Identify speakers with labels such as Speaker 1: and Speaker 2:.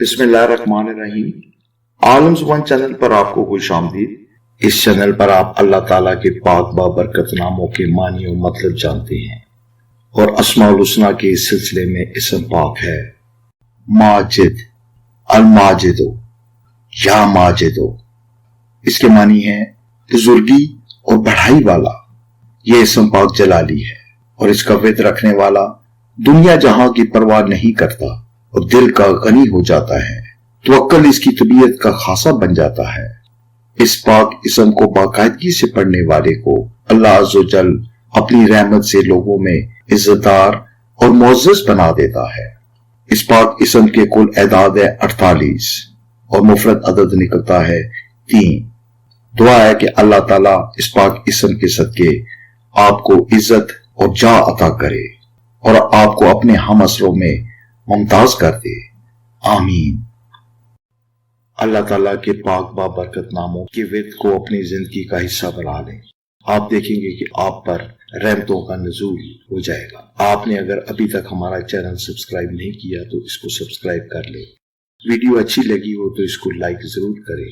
Speaker 1: بسم اللہ الرحمن الرحیم۔ عالم زبان چینل پر آپ کو خوش آمدید۔ اس چینل پر آپ اللہ تعالیٰ کے پاک بابرکت ناموں کے معنی و مطلب جانتے ہیں، اور اسماء الحسنی کے اس سلسلے میں اسم پاک ہے ماجد، الماجدو یا ماجدو۔ اس کے معنی ہے بزرگی اور بڑھائی والا۔ یہ اسم پاک جلالی ہے، اور اس کا ورد رکھنے والا دنیا جہاں کی پرواہ نہیں کرتا اور دل کا غنی ہو جاتا ہے، توکل اس کی طبیعت کا خاصہ بن جاتا ہے۔ اس پاک اسم کو باقاعدگی سے پڑھنے والے کو اللہ عز و جل اپنی رحمت سے لوگوں میں عزت دار اور معزز بنا دیتا ہے۔ اس پاک اسم کے کل اعداد ہے 48 اور مفرد عدد نکلتا ہے 3۔ دعا ہے کہ اللہ تعالیٰ اس پاک اسم کے صدقے آپ کو عزت اور جاہ عطا کرے اور آپ کو اپنے ہم اثروں میں ممتاز کر دے، آمین۔ اللہ تعالیٰ کے پاک بابرکت ناموں کے ورد کو اپنی زندگی کا حصہ بنا لیں۔ آپ دیکھیں گے کہ آپ پر رحمتوں کا نزول ہو جائے گا۔ آپ نے اگر ابھی تک ہمارا چینل سبسکرائب نہیں کیا تو اس کو سبسکرائب کر لیں۔ ویڈیو اچھی لگی ہو تو اس کو لائک ضرور کریں۔